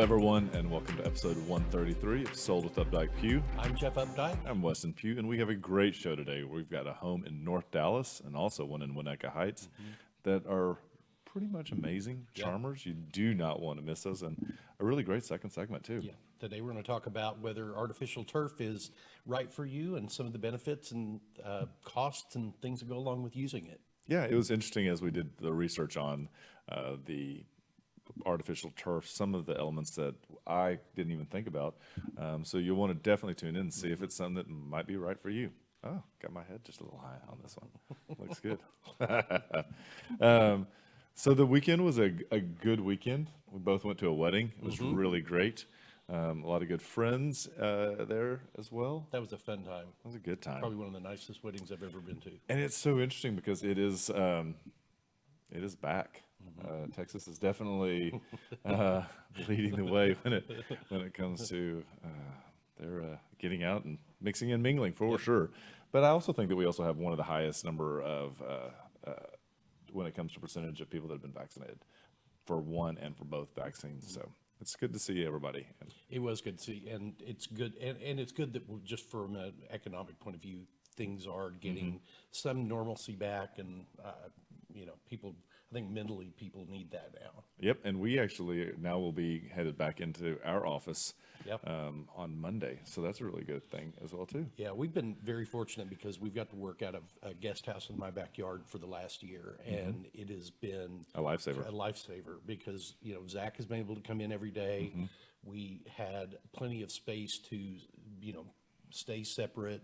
Everyone, and welcome to episode 133 of SOLD With Updike Pugh. I'm Jeff Updike. I'm Weston Pugh, and we have a great show today. We've got a home in North Dallas and also one in Winnetka Heights that are pretty much amazing charmers. You do not want to miss those, and a really great second segment too. Yeah. Today we're going to talk about whether artificial turf is right for you and some of the benefits and costs and things that go along with using it. Yeah, it was interesting as we did the research on the artificial turf, some of the elements that I didn't even think about. So you'll want to definitely tune in and see if it's something that might be right for you. Oh, got my head just a little high on this one. Looks good. So the weekend was a good weekend. We both went to a wedding. It was really great. A lot of good friends there as well. That was a fun time. It was a good time. Probably one of the nicest weddings I've ever been to. And it's so interesting because it is back. Texas is definitely leading the way when it comes to they're getting out and mixing and mingling for sure. But I also think that we also have one of the highest number of when it comes to percentage of people that have been vaccinated for one and for both vaccines. So it's good to see everybody. It was good to see, and it's good, and it's good that we're just from an economic point of view, things are getting some normalcy back, and people. I think mentally people need that now. Yep, and we actually now will be headed back into our office on Monday, so that's a really good thing as well too. Yeah, we've been very fortunate because we've got to work out of a guest house in my backyard for the last year, and it has been a lifesaver. A lifesaver because Zach has been able to come in every day. We had plenty of space to stay separate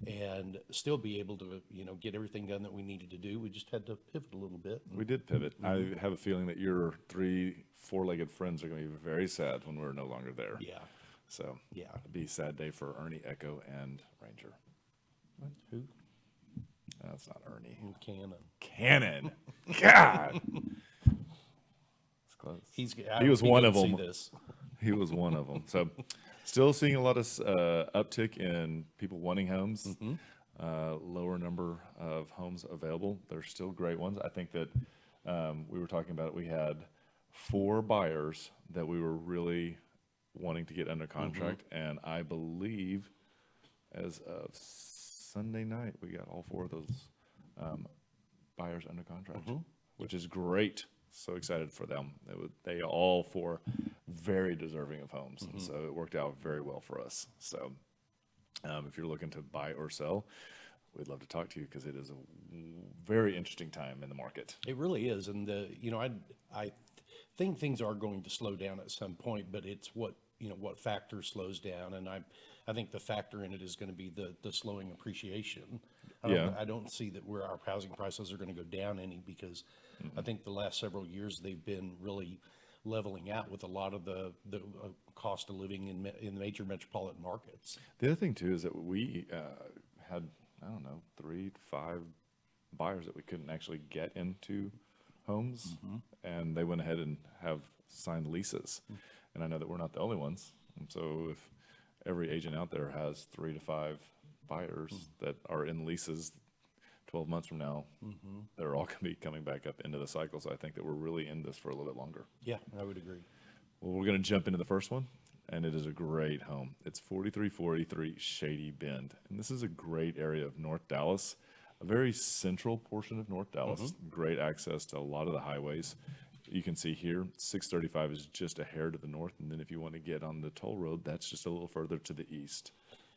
and still be able to get everything done that we needed to do. We just had to pivot a little bit. We did pivot. I have a feeling that your 4-legged friends are going to be very sad when we're no longer there. Yeah. So it'd be a sad day for Ernie, Echo, and Ranger. What? Who? That's not Ernie. Cannon. God. It's close. He was one of them. This. He was one of them. So still seeing a lot of uptick in people wanting homes, lower number of homes available. There's still great ones. I think that we were talking about it. We had 4 buyers that we were really wanting to get under contract. And I believe as of Sunday night, we got all 4 of those buyers under contract, which is great. So excited for them. They all 4 very deserving of homes, and so it worked out very well for us. So if you're looking to buy or sell, we'd love to talk to you because it is a very interesting time in the market. It really is, and I think things are going to slow down at some point, but it's what factor slows down, and I think the factor in it is going to be the slowing appreciation. I don't see that where our housing prices are going to go down any because I think the last several years they've been really leveling out with a lot of the cost of living in the major metropolitan markets. The other thing too is that we had 3 to 5 buyers that we couldn't actually get into homes, and they went ahead and have signed leases. And I know that we're not the only ones. And so if every agent out there has 3 to 5 buyers that are in leases 12 months from now, they're all going to be coming back up into the cycle. So I think that we're really in this for a little bit longer. Yeah, I would agree. Well, we're going to jump into the first one, and it is a great home. It's 4343 Shady Bend. And this is a great area of North Dallas, a very central portion of North Dallas, great access to a lot of the highways. You can see here, 635 is just a hair to the north, and then if you want to get on the toll road, that's just a little further to the east.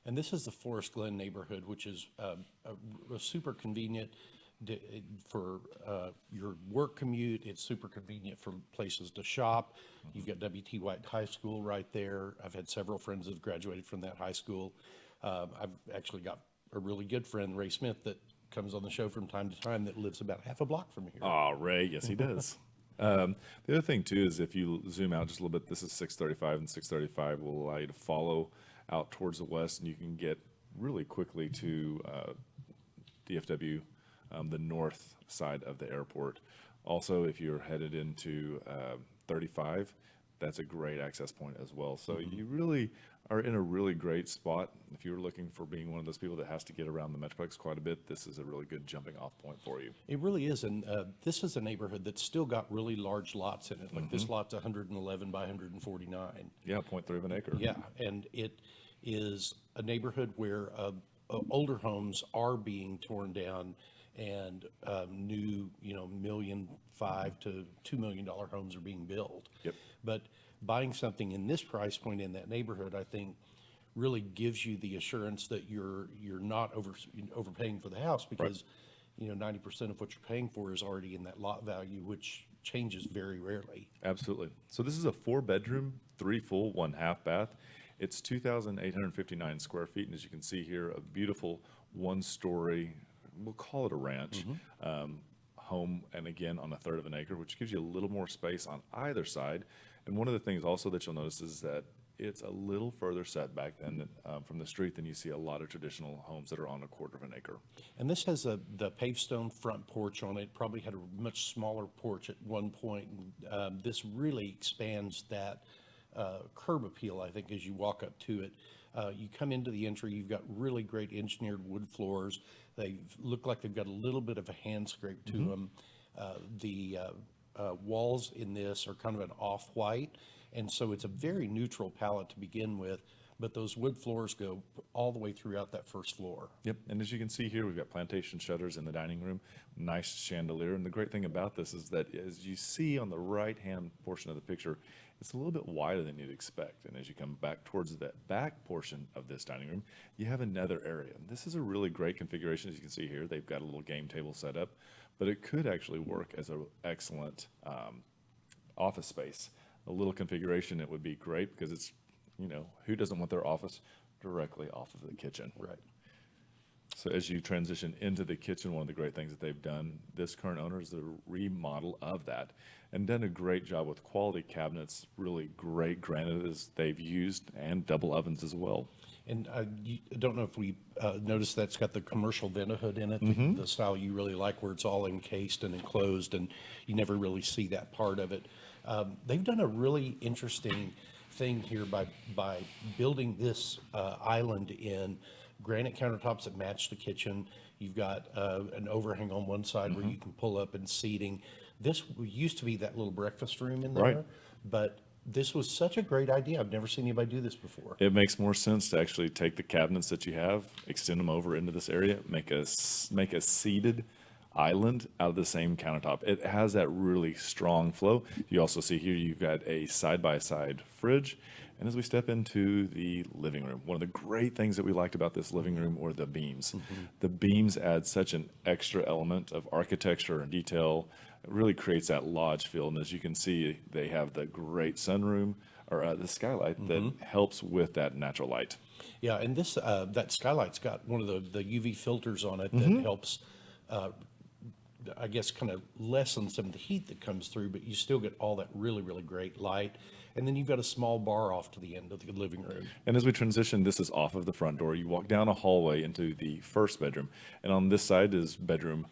And this is the Forest Glen neighborhood, which is a super convenient. for your work commute. It's super convenient for places to shop. You've got W.T. White High School right there. I've had several friends that have graduated from that high school. I've actually got a really good friend, Ray Smith, that comes on the show from time to time that lives about half a block from here. Oh, Ray, yes, he does. The other thing, too, is if you zoom out just a little bit, this is 635, and 635 will allow you to follow out towards the west, and you can get really quickly to DFW, the north side of the airport. Also, if you're headed into 35, that's a great access point as well. So you really are in a really great spot. If you're looking for being one of those people that has to get around the Metroplex quite a bit, this is a really good jumping off point for you. It really is, and this is a neighborhood that's still got really large lots in it. Like this lot's 111 by 149. Yeah, 0.3 of an acre. Yeah, and it is a neighborhood where older homes are being torn down, and new, $1.5 million to $2 million homes are being built. Yep. But buying something in this price point in that neighborhood, I think, really gives you the assurance that you're not overpaying for the house, because 90% of what you're paying for is already in that lot value, which changes very rarely. Absolutely. So this is a 4-bedroom, 3 full, 1 half bath. It's 2,859 square feet, and as you can see here, a beautiful 1-story, we'll call it a ranch, home, and again on 1/3 of an acre, which gives you a little more space on either side. And one of the things also that you'll notice is that it's a little further setback than from the street than you see a lot of traditional homes that are on 1/4 of an acre. And this has the paved stone front porch on it. Probably had a much smaller porch at one point. This really expands that curb appeal, I think, as you walk up to it. You come into the entry, you've got really great engineered wood floors. They look like they've got a little bit of a hand scrape to them. The walls in this are kind of an off-white, and so it's a very neutral palette to begin with, but those wood floors go all the way throughout that first floor. Yep, and as you can see here, we've got plantation shutters in the dining room, nice chandelier, and the great thing about this is that as you see on the right-hand portion of the picture, it's a little bit wider than you'd expect, and as you come back towards that back portion of this dining room, you have another area. And this is a really great configuration. As you can see here, they've got a little game table set up, but it could actually work as an excellent office space. A little configuration, it would be great because it's, who doesn't want their office directly off of the kitchen? Right. So as you transition into the kitchen, one of the great things that they've done, this current owner, is a remodel of that and done a great job with quality cabinets, really great granites they've used, and double ovens as well. And I don't know if we noticed that's got the commercial vent hood in it, the style you really like, where it's all encased and enclosed, and you never really see that part of it. They've done a really interesting thing here by building this island in granite countertops that match the kitchen. You've got an overhang on one side where you can pull up, and seating. This used to be that little breakfast room in there, Right. but this was such a great idea. I've never seen anybody do this before. It makes more sense to actually take the cabinets that you have, extend them over into this area, make a seated island out of the same countertop. It has that really strong flow. You also see here you've got a side-by-side fridge. And as we step into the living room, one of the great things that we liked about this living room were the beams. The beams add such an extra element of architecture and detail. It really creates that lodge feel. And as you can see, they have the great sunroom, or the skylight that helps with that natural light. Yeah, and this that skylight's got one of the UV filters on it that helps, I guess, kind of lessen some of the heat that comes through, but you still get all that really, really great light. And then you've got a small bar off to the end of the living room. And as we transition, this is off of the front door. You walk down a hallway into the first bedroom. And on this side is bedroom,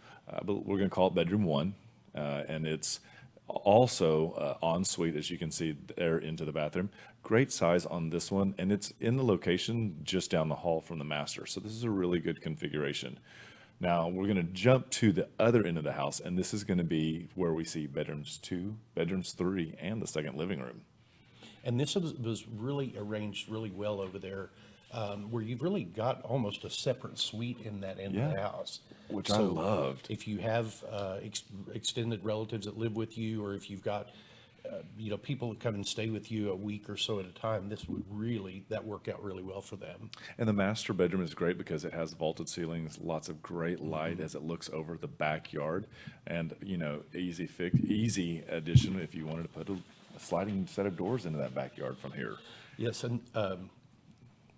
but we're going to call it bedroom 1. And it's also en suite, as you can see there, into the bathroom. Great size on this one. And it's in the location just down the hall from the master. So this is a really good configuration. Now we're going to jump to the other end of the house. And this is going to be where we see bedrooms 2, bedrooms 3, and the second living room. And this was really arranged really well over there, where you've really got almost a separate suite in that end of the house. Which I loved. If you have extended relatives that live with you, or if you've got people that come and stay with you a week or so at a time, this would that work out really well for them. And the master bedroom is great because it has vaulted ceilings, lots of great light as it looks over the backyard, and easy addition if you wanted to put a sliding set of doors into that backyard from here. Yes, and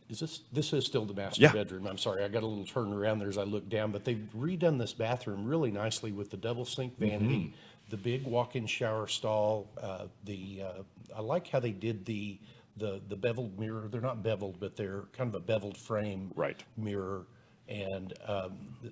this is still the master Yeah. bedroom. I'm sorry, I got a little turn around there as I look down, but they've redone this bathroom really nicely with the double sink vanity, the big walk-in shower stall. I like how they did the beveled mirror. They're not beveled, but they're kind of a beveled frame Right. mirror, and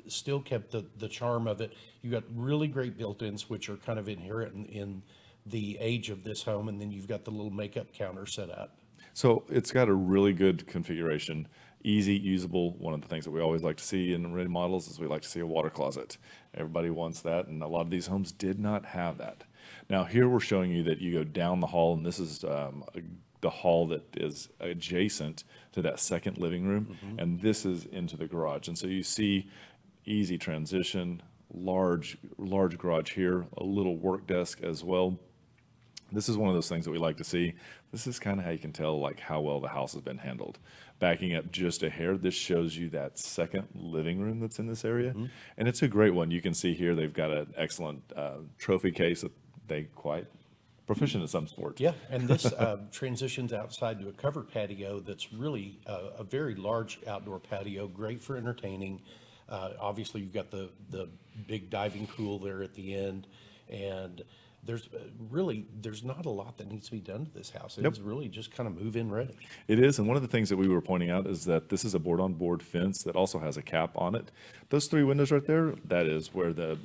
still kept the charm of it. You got really great built-ins, which are kind of inherent in the age of this home, and then you've got the little makeup counter set up. So it's got a really good configuration, easy, usable. One of the things that we always like to see in remodels is we like to see a water closet. Everybody wants that, and a lot of these homes did not have that. Now here we're showing you that you go down the hall, and this is the hall that is adjacent to that second living room, and this is into the garage. And so you see easy transition, large garage here, a little work desk as well. This is one of those things that we like to see. This is kind of how you can tell like how well the house has been handled. Backing up just a hair, this shows you that second living room that's in this area. And it's a great one. You can see here they've got an excellent trophy case that they quite proficient at some sports. Yeah, and this transitions outside to a covered patio that's really a very large outdoor patio, great for entertaining. Obviously, you've got the big diving pool there at the end, and there's not a lot that needs to be done to this house. It's really just kind of move-in ready. It is, and one of the things that we were pointing out is that this is a board-on-board fence that also has a cap on it. Those three windows right there, that is where the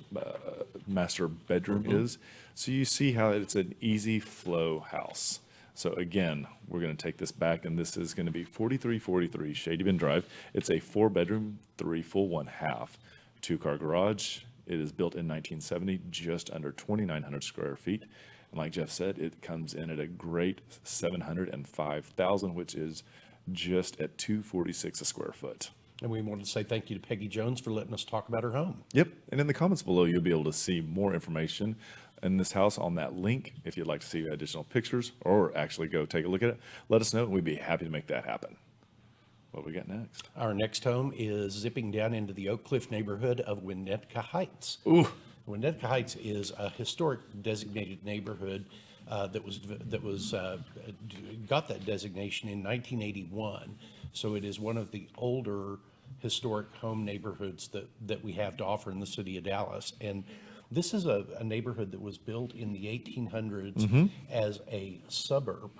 master bedroom is. So you see how it's an easy flow house. So again, we're going to take this back, and this is going to be 4343 Shady Bend Drive. It's a 4-bedroom, 3 full, 1 half, 2-car garage. It is built in 1970, just under 2,900 square feet. And like Jeff said, it comes in at a great $705,000, which is just at $246 a square foot. And we wanted to say thank you to Peggy Jones for letting us talk about her home. Yep. And in the comments below, you'll be able to see more information in this house on that link. If you'd like to see additional pictures or actually go take a look at it, let us know, and we'd be happy to make that happen. What we got next? Our next home is zipping down into the Oak Cliff neighborhood of Winnetka Heights. Ooh. Winnetka Heights is a historic designated neighborhood that got that designation in 1981. So it is one of the older historic home neighborhoods that we have to offer in the city of Dallas. And this is a neighborhood that was built in the 1800s as a suburb.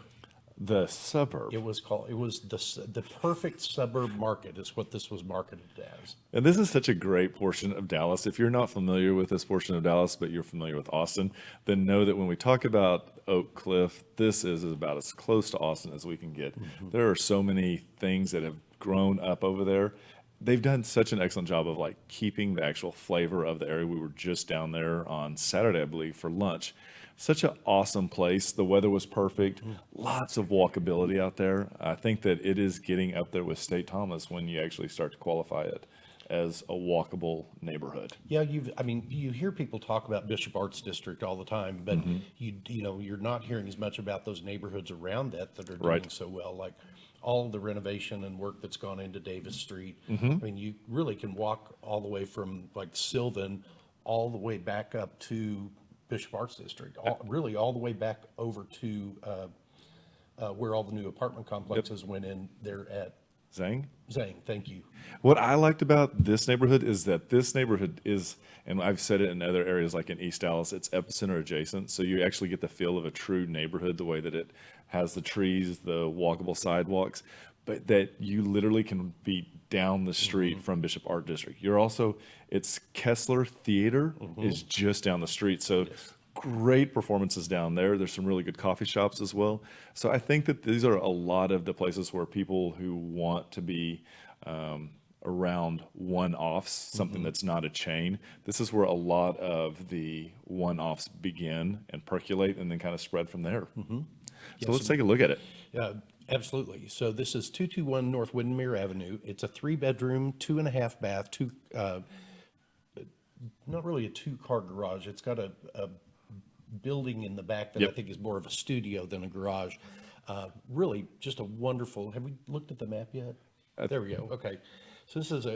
The suburb. It was the perfect suburb market is what this was marketed as. And this is such a great portion of Dallas. If you're not familiar with this portion of Dallas, but you're familiar with Austin, then know that when we talk about Oak Cliff, this is about as close to Austin as we can get. There are so many things that have grown up over there. They've done such an excellent job of like keeping the actual flavor of the area. We were just down there on Saturday, I believe, for lunch. Such an awesome place. The weather was perfect. Lots of walkability out there. I think that it is getting up there with State Thomas when you actually start to qualify it as a walkable neighborhood. Yeah, you hear people talk about Bishop Arts District all the time, but you're not hearing as much about those neighborhoods around that are doing so well, like all the renovation and work that's gone into Davis Street. I mean, you really can walk all the way from like Sylvan all the way back up to Bishop Arts District, really all the way back over to where all the new apartment complexes went in there at Zhang? Zhang, thank you. What I liked about this neighborhood is that this neighborhood is, and I've said it in other areas like in East Dallas, it's epicenter adjacent. So you actually get the feel of a true neighborhood, the way that it has the trees, the walkable sidewalks, but that you literally can be down the street from Bishop Art District. You're also, it's Kessler Theater is just down the street. So great performances down there. There's some really good coffee shops as well. So I think that these are a lot of the places where people who want to be around one-offs, something that's not a chain. This is where a lot of the one-offs begin and percolate and then kind of spread from there. So let's take a look at it. Absolutely. So this is 221 North Windomere Avenue. It's a 3-bedroom, 2.5 bath, not really a 2-car garage. It's got a building in the back that I think is more of a studio than a garage. Really just a wonderful, have we looked at the map yet? There we go. Okay. So this is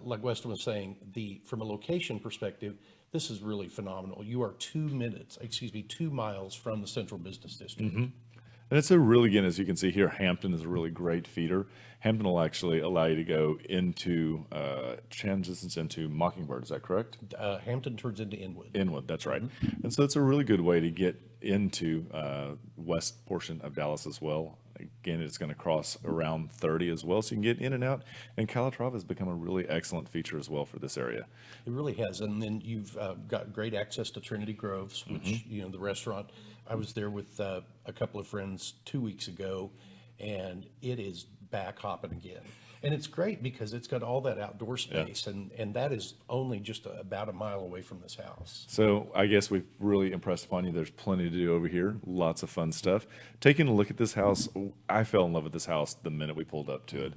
like Weston was saying, from a location perspective, this is really phenomenal. You are 2 miles from the central business district. And it's a really, again, as you can see here, Hampton is a really great feeder. Hampton will actually allow you to go into, transitions into Mockingbird, is that correct? Hampton turns into Inwood. Inwood, that's right. And so it's a really good way to get into west portion of Dallas as well. Again, it's going to cross around 30 as well, so you can get in and out. And Calatrava has become a really excellent feature as well for this area. It really has. And then you've got great access to Trinity Groves, which, the restaurant. I was there with a couple of friends 2 weeks ago, and it is back hopping again. And it's great because it's got all that outdoor space, and that is only just about a mile away from this house. So I guess we've really impressed upon you. There's plenty to do over here. Lots of fun stuff. Taking a look at this house, I fell in love with this house the minute we pulled up to it.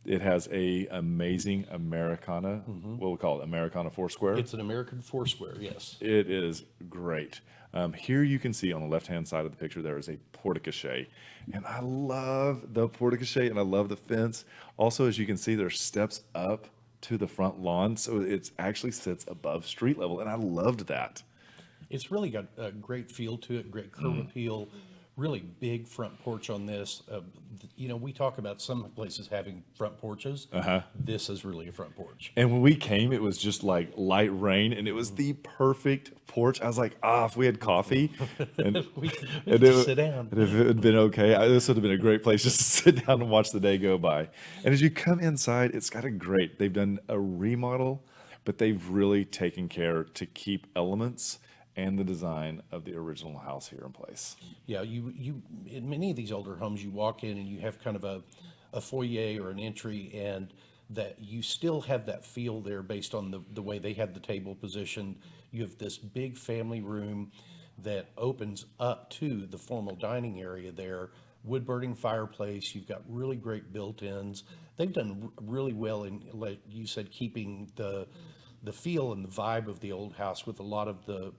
It has a amazing Americana, what we call it, Americana Foursquare. It's an American Foursquare, yes. It is great. Here you can see on the left-hand side of the picture, there is a porte-cochere. And I love the porte-cochere and I love the fence. Also, as you can see, there's steps up to the front lawn. So it actually sits above street level. And I loved that. It's really got a great feel to it, great curb appeal, really big front porch on this. We talk about some places having front porches. This is really a front porch. And when we came, it was just like light rain, and it was the perfect porch. I was like, if we had coffee, and, we could sit down. And if it had been okay, this would have been a great place just to sit down and watch the day go by. And as you come inside, it's got they've done a remodel, but they've really taken care to keep elements and the design of the original house here in place. Yeah, you in many of these older homes, you walk in and you have kind of a foyer or an entry, and that you still have that feel there based on the way they had the table positioned. You have this big family room that opens up to the formal dining area there, wood burning fireplace. You've got really great built-ins. They've done really well in, like you said, keeping the feel and the vibe of the old house with a lot of the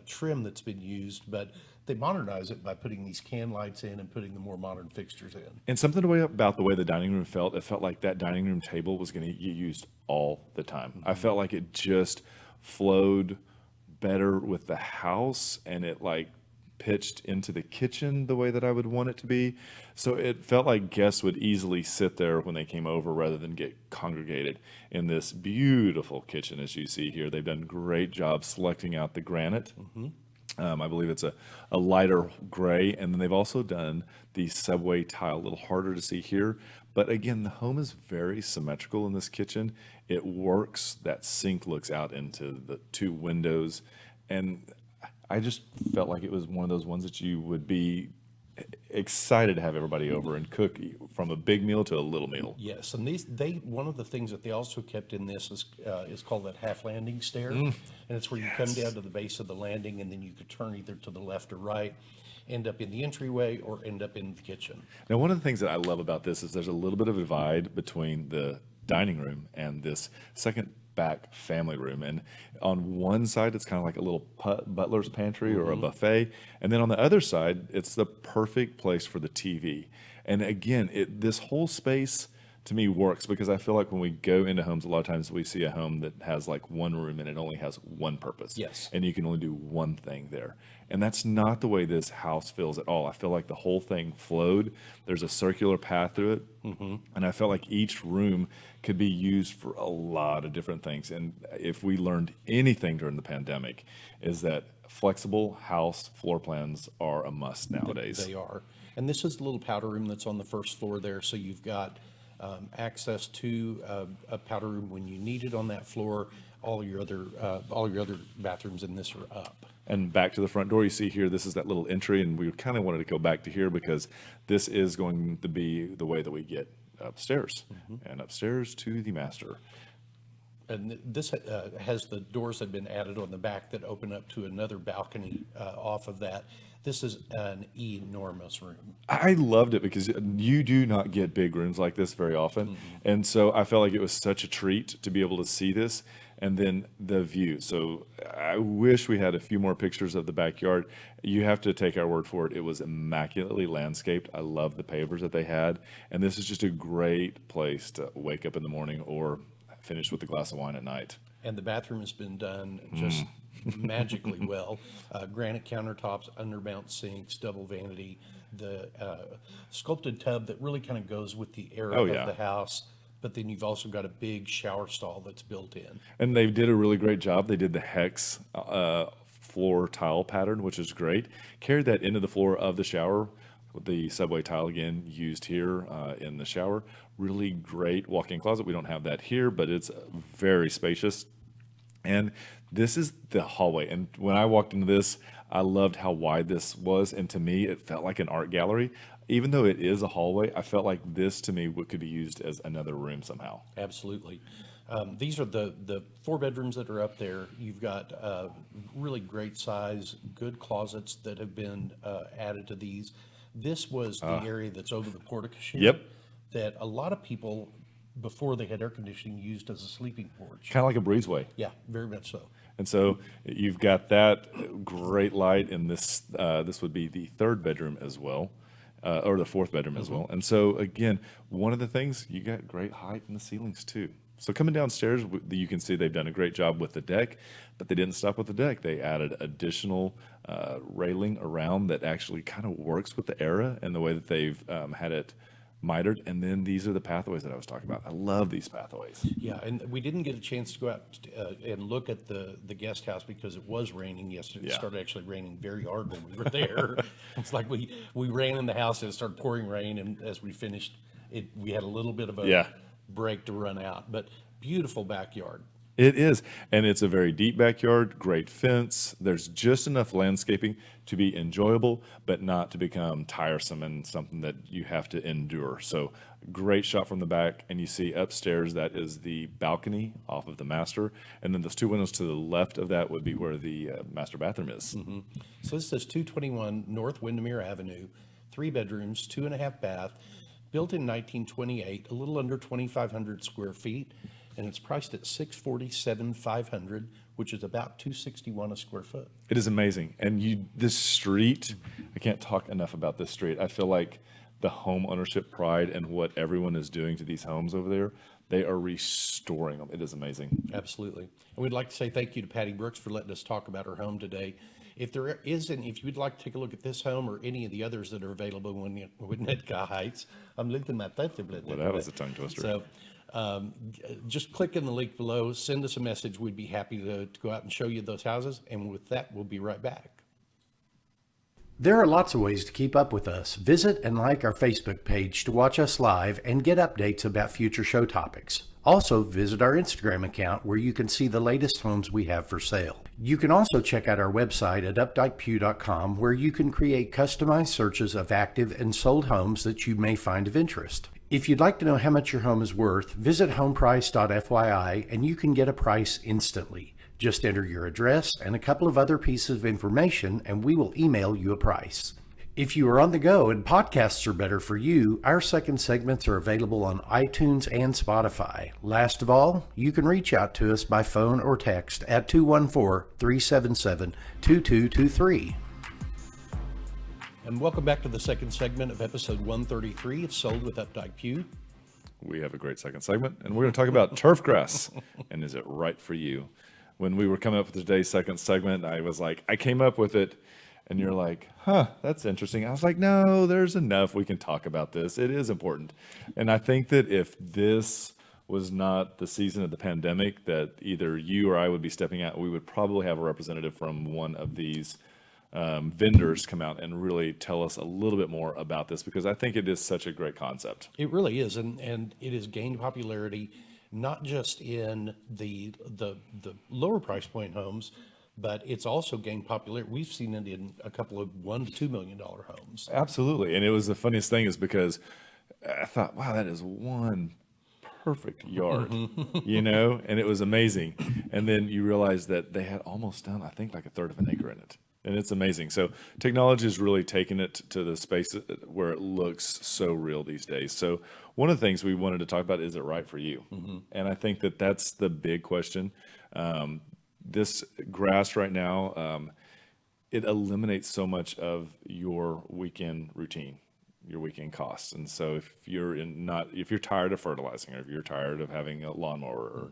trim that's been used, but they modernize it by putting these can lights in and putting the more modern fixtures in. And something about the way the dining room felt, it felt like that dining room table was going to get used all the time. I felt like it just flowed better with the house, and it pitched into the kitchen the way that I would want it to be. So it felt like guests would easily sit there when they came over rather than get congregated in this beautiful kitchen. As you see here, they've done a great job selecting out the granite. I believe it's a lighter gray, and then they've also done the subway tile, a little harder to see here. But again, the home is very symmetrical in this kitchen. It works. That sink looks out into the two windows, and I just felt like it was one of those ones that you would be excited to have everybody over and cook from a big meal to a little meal. Yes, and one of the things that they also kept in this is called that half landing stair, and it's where you come down to the base of the landing, and then you could turn either to the left or right, end up in the entryway or end up in the kitchen. Now, one of the things that I love about this is there's a little bit of a divide between the dining room and this second back family room, and on one side it's kind of like a little butler's pantry or a buffet, and then on the other side it's the perfect place for the TV. And again, this whole space to me works because I feel like when we go into homes, a lot of times we see a home that has one room and it only has one purpose. Yes. And you can only do one thing there. And that's not the way this house feels at all. I feel like the whole thing flowed. There's a circular path through it. And I felt like each room could be used for a lot of different things. And if we learned anything during the pandemic, is that flexible house floor plans are a must nowadays. They are. And this is the little powder room that's on the first floor there. So you've got access to a powder room when you need it on that floor. All your other bathrooms in this are up. And back to the front door, you see here, this is that little entry, and we kind of wanted to go back to here because this is going to be the way that we get upstairs, and upstairs to the master. And this has the doors that have been added on the back that open up to another balcony off of that. This is an enormous room. I loved it because you do not get big rooms like this very often. And so I felt like it was such a treat to be able to see this. and then the view. So I wish we had a few more pictures of the backyard. You have to take our word for it. It was immaculately landscaped. I love the pavers that they had. And this is just a great place to wake up in the morning or finish with a glass of wine at night. And the bathroom has been done just magically well. Granite countertops, undermount sinks, double vanity, the sculpted tub that really kind of goes with the era Oh, of yeah. the house. But then you've also got a big shower stall that's built in. And they did a really great job. They did the hex floor tile pattern, which is great. Carried that into the floor of the shower with the subway tile again used here in the shower. Really great walk-in closet. We don't have that here, but it's very spacious. And this is the hallway. And when I walked into this, I loved how wide this was. And to me, it felt like an art gallery. Even though it is a hallway, I felt like this to me could be used as another room somehow. Absolutely. These are the 4 bedrooms that are up there. You've got really great size, good closets that have been added to these. This was the area that's over the portico. Yep. That a lot of people, before they had air conditioning, used as a sleeping porch. Kind of like a breezeway. Yeah, very much so. And so you've got that great light in this. This would be the 3rd bedroom as well. Or the 4th bedroom as well. And so again, one of the things, you got great height in the ceilings too. So coming downstairs, you can see they've done a great job with the deck, but they didn't stop with the deck. They added additional railing around that actually kind of works with the era and the way that they've had it mitered. And then these are the pathways that I was talking about. I love these pathways. Yeah, and we didn't get a chance to go out and look at the guest house because it was raining yesterday. It Yeah. started actually raining very hard when we were there. It's like we ran in the house and it started pouring rain, and as we finished, we had a little bit of a Yeah. break to run out. But beautiful backyard. It is, and it's a very deep backyard, great fence. There's just enough landscaping to be enjoyable, but not to become tiresome and something that you have to endure. So great shot from the back, and you see upstairs, that is the balcony off of the master, and then those 2 windows to the left of that would be where the master bathroom is. So this is 221 North Windomere Avenue, 3 bedrooms, 2.5 bath, built in 1928, a little under 2,500 square feet, and it's priced at $647,500, which is about $261 a square foot. It is amazing. And this street, I can't talk enough about this street. I feel like the home ownership pride and what everyone is doing to these homes over there, they are restoring them. It is amazing. Absolutely. And we'd like to say thank you to Patty Brooks for letting us talk about her home today. If you'd like to take a look at this home or any of the others that are available in Winnetka Heights, I'm looking at that. Well, that was a tongue twister. So just click in the link below, send us a message. We'd be happy to go out and show you those houses. And with that, we'll be right back. There are lots of ways to keep up with us. Visit and like our Facebook page to watch us live and get updates about future show topics. Also, visit our Instagram account where you can see the latest homes we have for sale. You can also check out our website at updikepugh.com where you can create customized searches of active and sold homes that you may find of interest. If you'd like to know how much your home is worth, visit homeprice.fyi and you can get a price instantly. Just enter your address and a couple of other pieces of information and we will email you a price. If you are on the go and podcasts are better for you, our second segments are available on iTunes and Spotify. Last of all, you can reach out to us by phone or text at 214-377-2223. And welcome back to the second segment of episode 133 of Sold with Updike Pugh. We have a great second segment, and we're going to talk about turf grass, and is it right for you? When we were coming up with today's second segment, I was like, I came up with it, and you're like, huh, that's interesting. I was like, no, there's enough. We can talk about this. It is important. And I think that if this was not the season of the pandemic, that either you or I would be stepping out, we would probably have a representative from one of these vendors come out and really tell us a little bit more about this, because I think it is such a great concept. It really is, and it has gained popularity not just in the lower price point homes, but it's also gained popularity. We've seen it in a couple of $1 to $2 million homes. Absolutely. And it was the funniest thing is because I thought, wow, that is one perfect yard, you know, and it was amazing. And then you realize that they had almost done, I think, like a third of an acre in it. And it's amazing. So technology has really taken it to the space where it looks so real these days. So one of the things we wanted to talk about, is it right for you? And I think that that's the big question. This grass right now, it eliminates so much of your weekend routine, your weekend costs. And so if you're if you're tired of fertilizing, or if you're tired of having a lawnmower or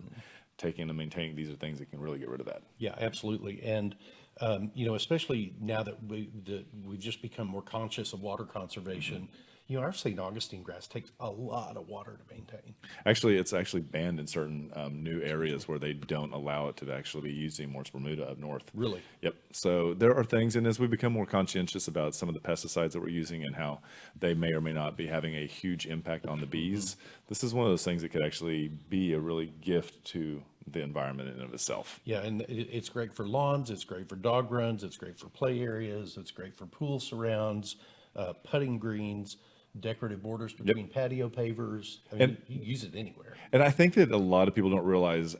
taking and maintaining, these are things that can really get rid of that. Yeah, absolutely. And, especially now that we've just become more conscious of water conservation, our St. Augustine grass takes a lot of water to maintain. Actually, it's actually banned in certain new areas where they don't allow it to actually be used anymore. It's Bermuda up north. Really? Yep. So there are things, and as we become more conscientious about some of the pesticides that we're using and how they may or may not be having a huge impact on the bees, this is one of those things that could actually be a really gift to the environment in and of itself. Yeah, and it's great for lawns, it's great for dog runs, it's great for play areas, it's great for pool surrounds, putting greens, decorative borders between patio pavers. I mean, you can use it anywhere. And I think that a lot of people don't realize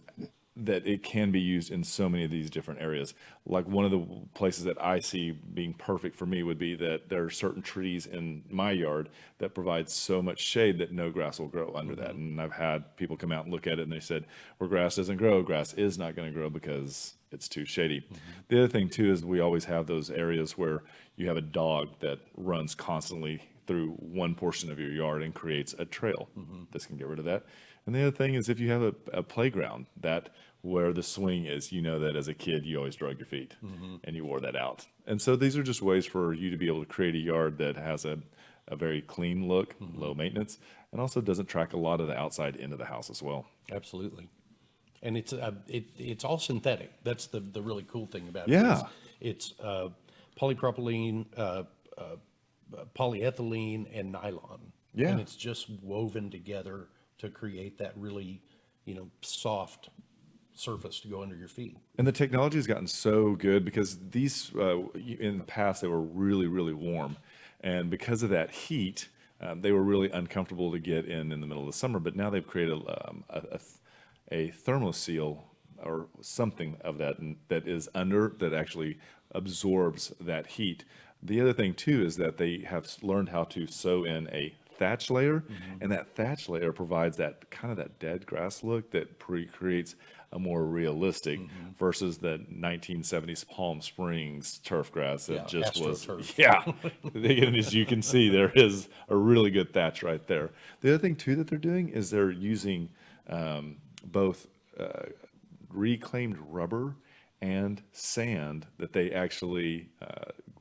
that it can be used in so many of these different areas. Like one of the places that I see being perfect for me would be that there are certain trees in my yard that provide so much shade that no grass will grow under that. And I've had people come out and look at it and they said, where grass doesn't grow, grass is not going to grow because it's too shady. The other thing too is we always have those areas where you have a dog that runs constantly through one portion of your yard and creates a trail. This can get rid of that. And the other thing is if you have a playground that where the swing is, that as a kid you always drug your feet and you wore that out. And so these are just ways for you to be able to create a yard that has a very clean look, low maintenance, and also doesn't track a lot of the outside into the house as well. Absolutely. And it's all synthetic. That's the really cool thing about it. Yeah. It's polypropylene, polyethylene, and nylon. Yeah. And it's just woven together to create that really, soft surface to go under your feet. And the technology has gotten so good because these, in the past, they were really, really warm. And because of that heat, they were really uncomfortable to get in the middle of the summer. But now they've created a thermoseal or something of that is under that actually absorbs that heat. The other thing too is that they have learned how to sew in a thatch layer, and that thatch layer provides that kind of that dead grass look that creates a more realistic versus the 1970s Palm Springs turf grass that just was, and as you can see, there is a really good thatch right there. The other thing too that they're doing is they're using both reclaimed rubber and sand that they actually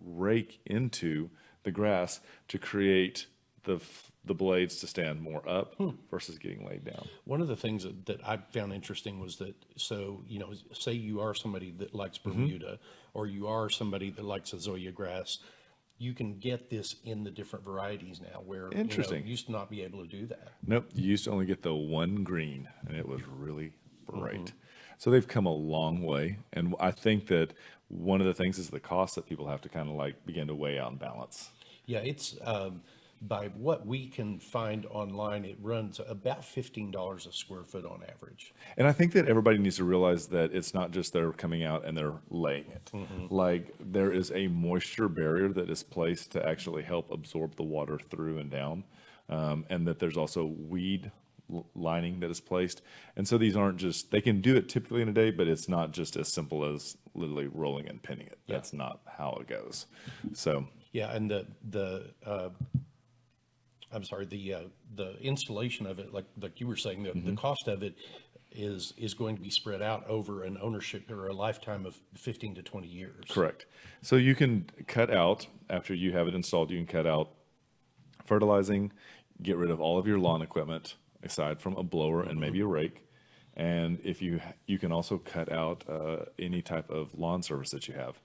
rake into the grass to create the blades to stand more up versus getting laid down. One of the things that I found interesting was that, say you are somebody that likes Bermuda, or you are somebody that likes azalea grass, you can get this in the different varieties now where Interesting. You used to not be able to do that. Nope, you used to only get the one green, and it was really bright. So they've come a long way, and I think that one of the things is the cost that people have to kind of like begin to weigh out and balance. Yeah, it's by what we can find online, it runs about $15 a square foot on average. And I think that everybody needs to realize that it's not just they're coming out and they're laying it. Like there is a moisture barrier that is placed to actually help absorb the water through and down, and that there's also weed lining that is placed. And so these aren't just, they can do it typically in a day, but it's not just as simple as literally rolling and pinning it. That's not how it goes. So yeah, and the installation of it, like you were saying, the cost of it is going to be spread out over an ownership or a lifetime of 15 to 20 years. Correct. So you can cut out, after you have it installed, you can cut out fertilizing, get rid of all of your lawn equipment, aside from a blower and maybe a rake. And if you can also cut out any type of lawn service that you have.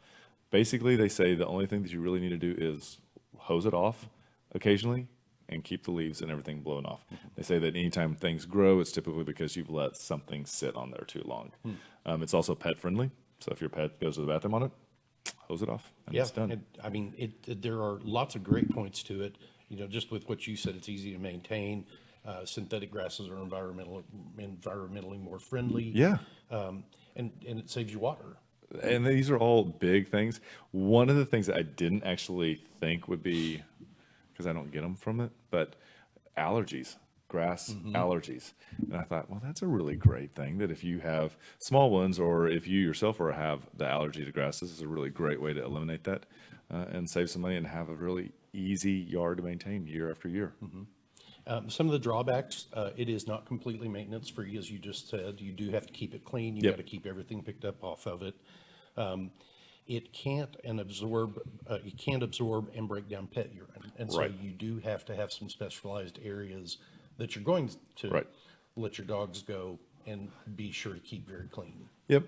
Basically, they say the only thing that you really need to do is hose it off occasionally and keep the leaves and everything blown off. They say that anytime things grow, it's typically because you've let something sit on there too long. It's also pet friendly. So if your pet goes to the bathroom on it, hose it off and it's done. I mean, there are lots of great points to it. Just with what you said, it's easy to maintain. Synthetic grasses are environmentally more friendly. Yeah. And it saves you water. And these are all big things. One of the things that I didn't actually think would be, because I don't get them from it, but allergies. grass allergies. And I thought, well, that's a really great thing that if you have small ones or if you yourself have the allergy to grass, this is a really great way to eliminate that and save some money and have a really easy yard to maintain year after year. Some of the drawbacks, it is not completely maintenance free, as you just said. You do have to keep it clean. You Yep. got to keep everything picked up off of it. It can't absorb and break down pet urine. And so Right. you do have to have some specialized areas that you're going to Right. let your dogs go and be sure to keep very clean. Yep.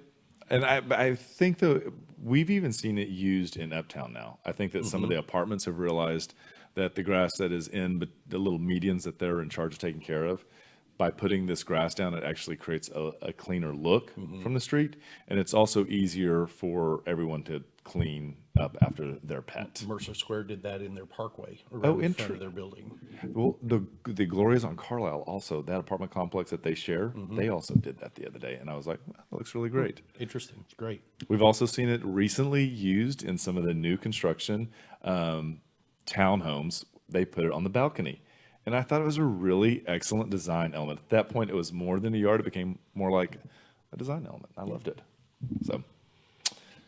And I think that we've even seen it used in Uptown now. I think that some of the apartments have realized that the grass that is in the little medians that they're in charge of taking care of, by putting this grass down, it actually creates a cleaner look from the street. And it's also easier for everyone to clean up after their pet. Mercer Square did that in their parkway, Oh, right in front of their building. Well, the Glorias on Carlisle also, that apartment complex that they share, they also did that the other day. And I was like, well, that looks really great. Interesting. It's great. We've also seen it recently used in some of the new construction townhomes. They put it on the balcony. And I thought it was a really excellent design element. At that point, it was more than a yard. It became more like a design element. I loved it. So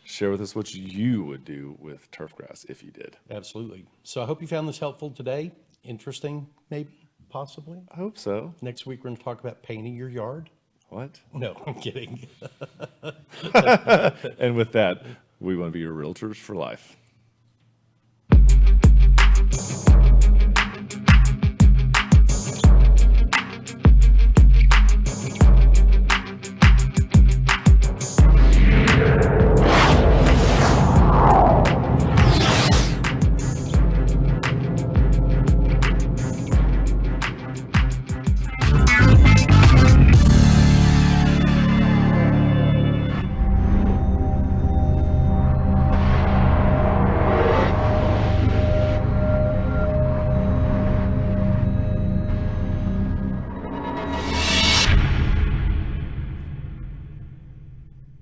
share with us what you would do with turf grass if you did. Absolutely. So I hope you found this helpful today. Interesting, maybe, possibly. I hope so. Next week, we're going to talk about painting your yard. What? No, I'm kidding. And with that, we want to be your realtors for life.